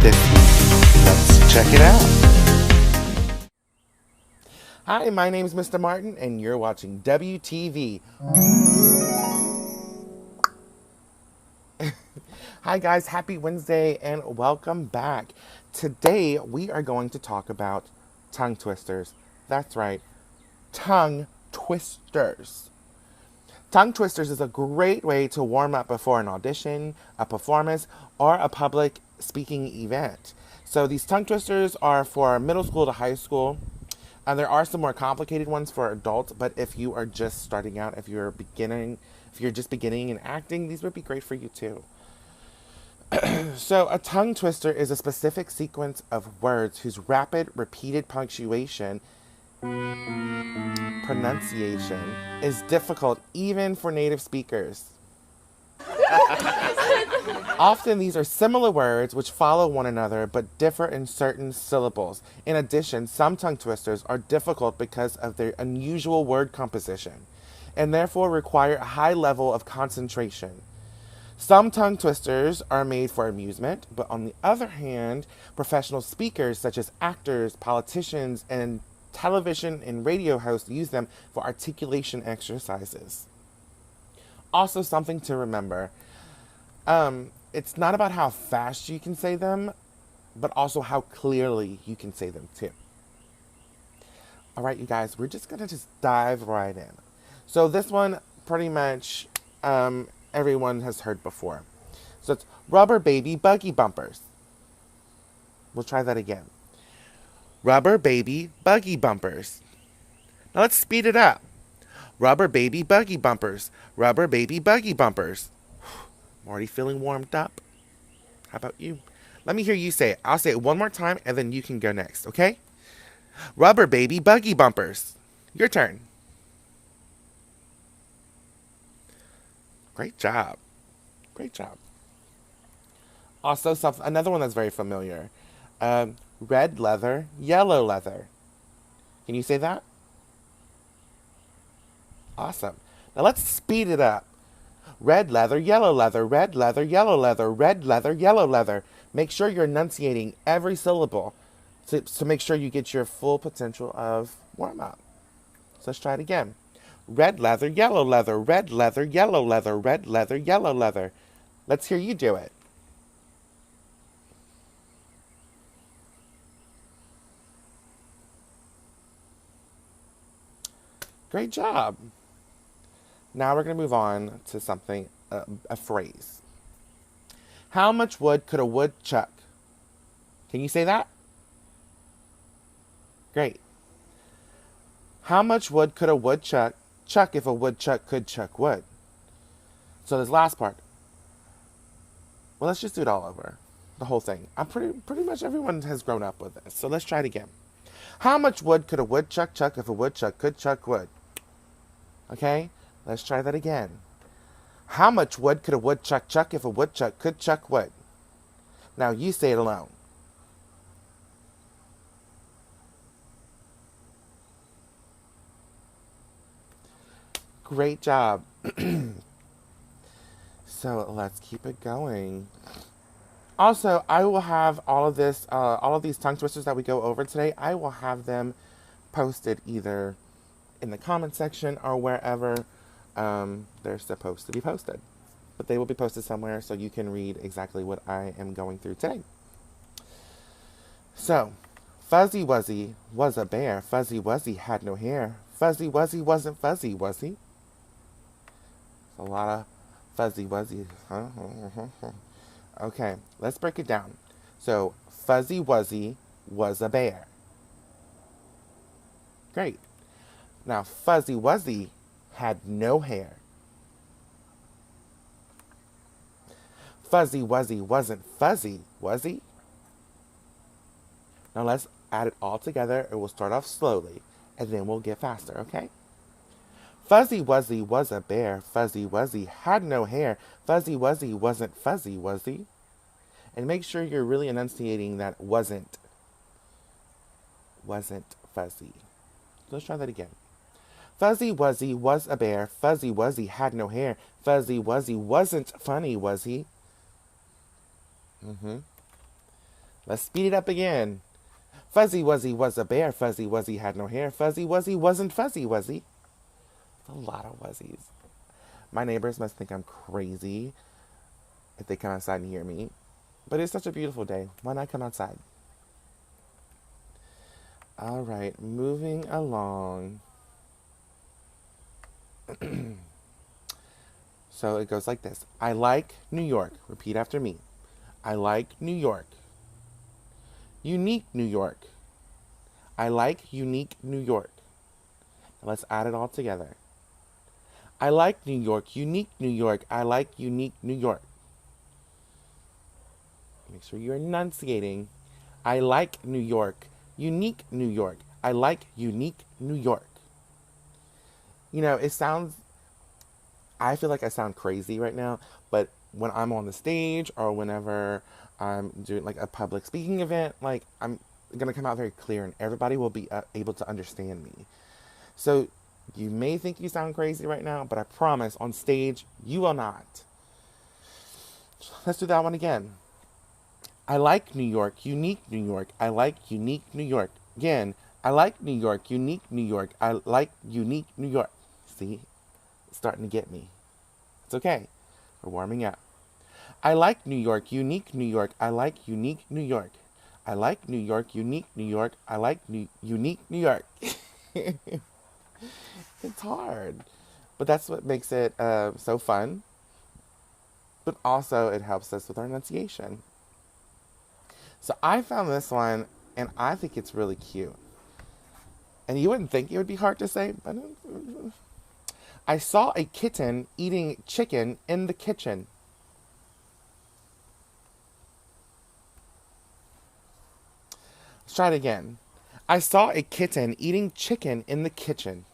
this week. Let's check it out. Hi, my name is Mr. Martin, and you're watching WTV. Hi guys, happy Wednesday and welcome back. Today we are going to talk about tongue twisters. That's right, tongue twisters. Tongue twisters is a great way to warm up before an audition, a performance, or a public speaking event. So these tongue twisters are for middle school to high school. And there are some more complicated ones for adults, but if you are just starting out, if you're just beginning in acting, these would be great for you too. So a tongue twister is a specific sequence of words whose rapid, repeated punctuation, pronunciation is difficult even for native speakers. Often these are similar words which follow one another but differ in certain syllables. In addition, some tongue twisters are difficult because of their unusual word composition and therefore require a high level of concentration. Some tongue twisters are made for amusement, but on the other hand, professional speakers such as actors, politicians, and television and radio hosts use them for articulation exercises. Also, something to remember. It's not about how fast you can say them, but also how clearly you can say them too. All right, you guys, we're just going to dive right in. So this one, pretty much, everyone has heard before. So it's rubber baby buggy bumpers. We'll try that again. Rubber baby buggy bumpers. Now let's speed it up. Rubber baby buggy bumpers. Rubber baby buggy bumpers. I'm already feeling warmed up. How about you? Let me hear you say it. I'll say it one more time and then you can go next, okay? Rubber baby buggy bumpers. Your turn. Great job. Great job. Also, another one that's very familiar. Red leather, yellow leather. Can you say that? Awesome. Now let's speed it up. Red leather, yellow leather, red leather, yellow leather, red leather, yellow leather. Make sure you're enunciating every syllable to make sure you get your full potential of warm-up. So let's try it again. Red leather, yellow leather, red leather, yellow leather, red leather, yellow leather. Let's hear you do it. Great job. Now we're going to move on to something, a phrase. How much wood could a woodchuck? Can you say that? Great. How much wood could a woodchuck chuck if a woodchuck could chuck wood? So this last part. Well, let's just do it all over. The whole thing. I'm pretty much everyone has grown up with this. So let's try it again. How much wood could a woodchuck chuck if a woodchuck could chuck wood? Okay, let's try that again. How much wood could a woodchuck chuck if a woodchuck could chuck wood? Now you say it alone. Great job. So let's keep it going. Also, I will have all of these tongue twisters that we go over today, I will have them posted either in the comment section or wherever they're supposed to be posted. But they will be posted somewhere so you can read exactly what I am going through today. So, Fuzzy Wuzzy was a bear. Fuzzy Wuzzy had no hair. Fuzzy Wuzzy wasn't fuzzy, was he? A lot of Fuzzy Wuzzy. Okay, let's break it down. So, Fuzzy Wuzzy was a bear. Great. Now, Fuzzy Wuzzy had no hair. Fuzzy Wuzzy wasn't fuzzy, was he? Now let's add it all together and we'll start off slowly and then we'll get faster, okay? Fuzzy Wuzzy was a bear. Fuzzy Wuzzy had no hair. Fuzzy Wuzzy wasn't fuzzy, was he? And make sure you're really enunciating that wasn't fuzzy. Let's try that again. Fuzzy Wuzzy was a bear. Fuzzy Wuzzy had no hair. Fuzzy Wuzzy wasn't funny, was he? Let's speed it up again. Fuzzy Wuzzy was a bear. Fuzzy Wuzzy had no hair. Fuzzy Wuzzy wasn't Fuzzy Wuzzy. A lot of Wuzzies. My neighbors must think I'm crazy if they come outside and hear me. But it's such a beautiful day. Why not come outside? All right, moving along. So it goes like this. I like New York. Repeat after me. I like New York. Unique New York. I like unique New York. Now let's add it all together. I like New York. Unique New York. I like unique New York. Make sure you're enunciating. I like New York. Unique New York. I like unique New York. You know, I feel like I sound crazy right now, but when I'm on the stage or whenever I'm doing like a public speaking event, like I'm going to come out very clear and everybody will be able to understand me. So you may think you sound crazy right now, but I promise on stage you will not. Let's do that one again. I like New York, unique New York. I like unique New York. Again, I like New York, unique New York. I like unique New York. See, it's starting to get me. It's okay. We're warming up. I like New York, unique New York. I like unique New York. I like New York, unique New York. I like unique New York. It's hard, but that's what makes it so fun. But also, it helps us with our enunciation. So I found this one, and I think it's really cute. And you wouldn't think it would be hard to say, but I saw a kitten eating chicken in the kitchen. Let's try it again. I saw a kitten eating chicken in the kitchen.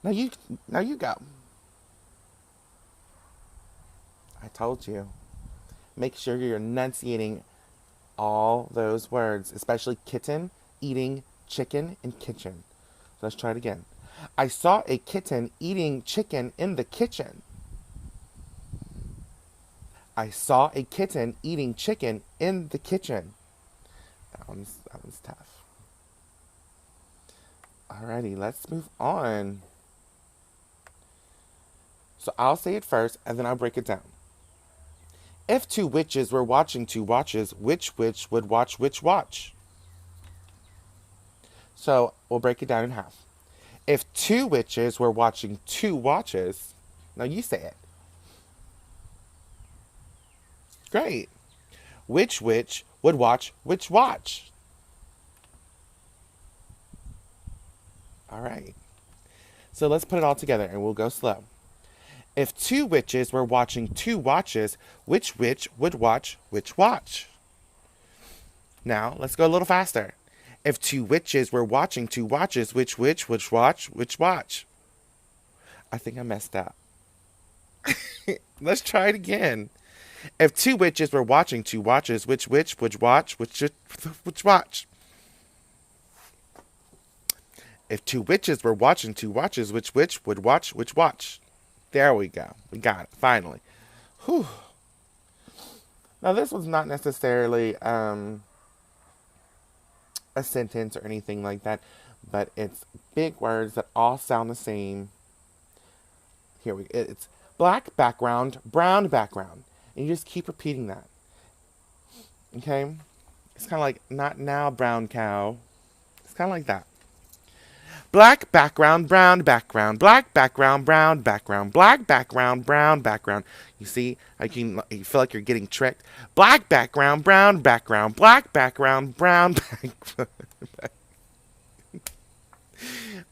Now you go. I told you. Make sure you're enunciating all those words, especially kitten, eating, chicken, and kitchen. So let's try it again. I saw a kitten eating chicken in the kitchen. I saw a kitten eating chicken in the kitchen. That one's tough. Alrighty, let's move on. So I'll say it first and then I'll break it down. If two witches were watching two watches, which witch would watch which watch? So we'll break it down in half. If two witches were watching two watches, now you say it. Great. Which witch would watch which watch? All right. So let's put it all together and we'll go slow. If two witches were watching two watches, which witch would watch which watch? Now, let's go a little faster. If two witches were watching two watches, which witch would watch which watch? I think I messed up. Let's try it again. If two witches were watching two watches, which witch would watch which watch? If two witches were watching two watches, which witch would watch which watch? There we go. We got it, finally. Whew. Now, this was not necessarily a sentence or anything like that, but it's big words that all sound the same. It's black background, brown background. And you just keep repeating that. Okay? It's kind of like, not now, brown cow. It's kind of like that. Black background, brown background, black background, brown background, black background, brown background. You see, you feel like you're getting tricked. Black background, brown background, black background, brown background.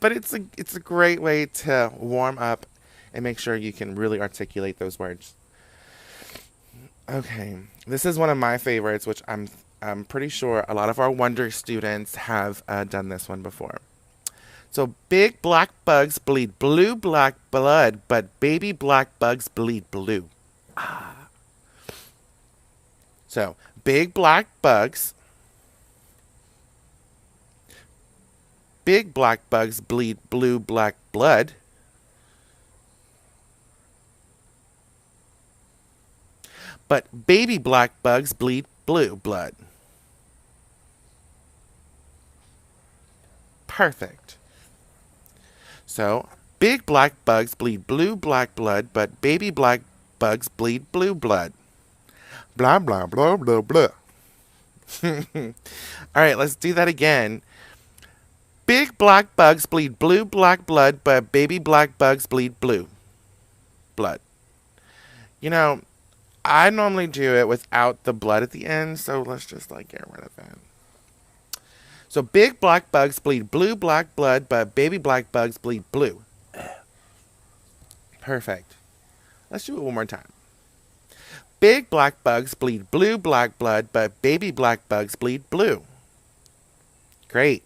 But it's a great way to warm up and make sure you can really articulate those words. Okay, this is one of my favorites, which I'm pretty sure a lot of our Wonder students have done this one before. So big black bugs bleed blue black blood, but baby black bugs bleed blue. Ah. So big black bugs bleed blue black blood. But baby black bugs bleed blue blood. Perfect. So, big black bugs bleed blue black blood, but baby black bugs bleed blue blood. Blah, blah, blah, blah, blah. All right, let's do that again. Big black bugs bleed blue black blood, but baby black bugs bleed blue blood. You know, I normally do it without the blood at the end, so let's just like get rid of that. So big black bugs bleed blue black blood, but baby black bugs bleed blue. Perfect. Let's do it one more time. Big black bugs bleed blue black blood, but baby black bugs bleed blue. Great.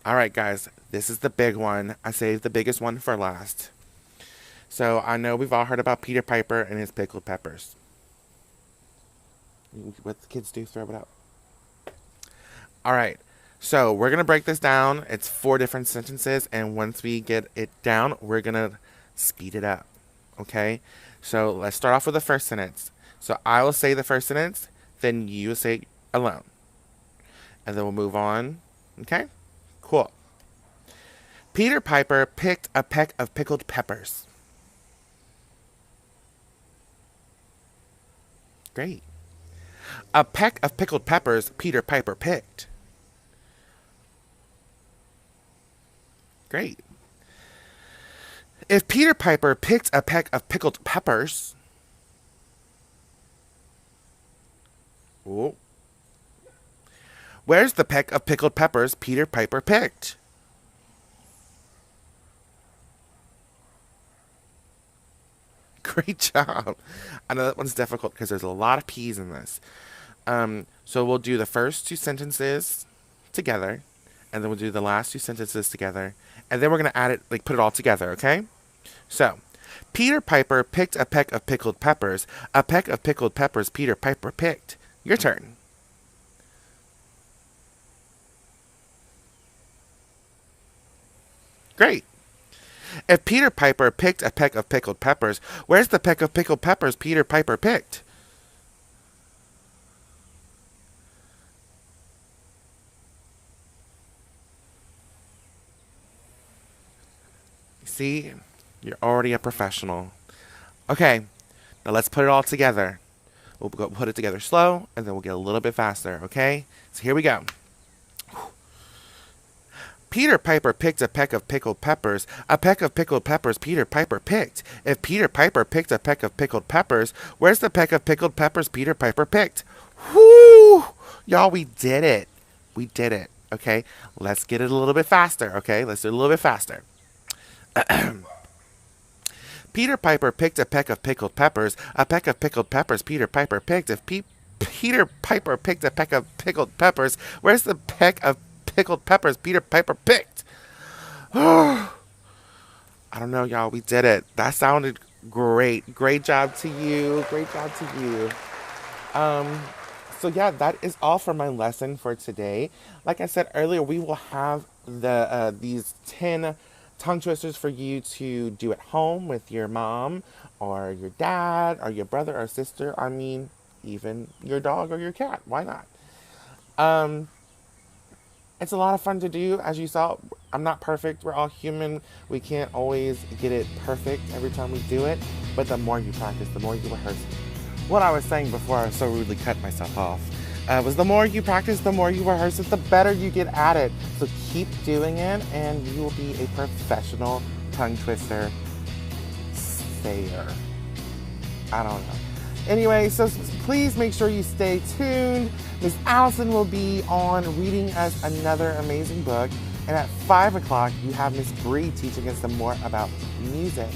All right, guys, this is the big one. I saved the biggest one for last. So I know we've all heard about Peter Piper and his pickled peppers. What the kids do, throw it out. All right, so we're going to break this down. It's 4 different sentences, and once we get it down, we're going to speed it up, okay? So let's start off with the first sentence. So I will say the first sentence, then you will say it alone. And then we'll move on, okay? Cool. Peter Piper picked a peck of pickled peppers. Great. A peck of pickled peppers Peter Piper picked. Great. If Peter Piper picked a peck of pickled peppers... Ooh. Where's the peck of pickled peppers Peter Piper picked? Great job. I know that one's difficult because there's a lot of P's in this. So we'll do the first 2 sentences together, and then we'll do the last 2 sentences together, and then we're going to add it, like put it all together, okay? So, Peter Piper picked a peck of pickled peppers. A peck of pickled peppers Peter Piper picked. Your turn. Great. If Peter Piper picked a peck of pickled peppers, where's the peck of pickled peppers Peter Piper picked? See, you're already a professional. Okay, now let's put it all together. We'll put it together slow, and then we'll get a little bit faster, okay? So here we go. Peter Piper picked a peck of pickled peppers. A peck of pickled peppers Peter Piper picked. If Peter Piper picked a peck of pickled peppers, where's the peck of pickled peppers Peter Piper picked? Whoo! Y'all, we did it. We did it, okay? Let's get it a little bit faster, okay? Let's do it a little bit faster. Peter Piper picked a peck of pickled peppers. A peck of pickled peppers Peter Piper picked. If Peter Piper picked a peck of pickled peppers, where's the peck of pickled peppers Peter Piper picked? I don't know, y'all. We did it. That sounded great. Great job to you. Great job to you. So yeah, that is all for my lesson for today. Like I said earlier, we will have these 10 tongue twisters for you to do at home with your mom or your dad or your brother or sister. I mean, even your dog or your cat. Why not? It's a lot of fun to do. As you saw, I'm not perfect. We're all human. We can't always get it perfect every time we do it. But the more you practice, the more you rehearse. What I was saying before I so rudely cut myself off was the more you practice, the more you rehearse it, the better you get at it. So keep doing it, and you will be a professional tongue twister sayer. I don't know. Anyway, so please make sure you stay tuned. Miss Allison will be on reading us another amazing book. And at 5 o'clock, you have Miss Bree teaching us some more about music.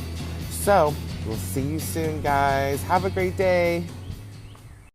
So we'll see you soon, guys. Have a great day.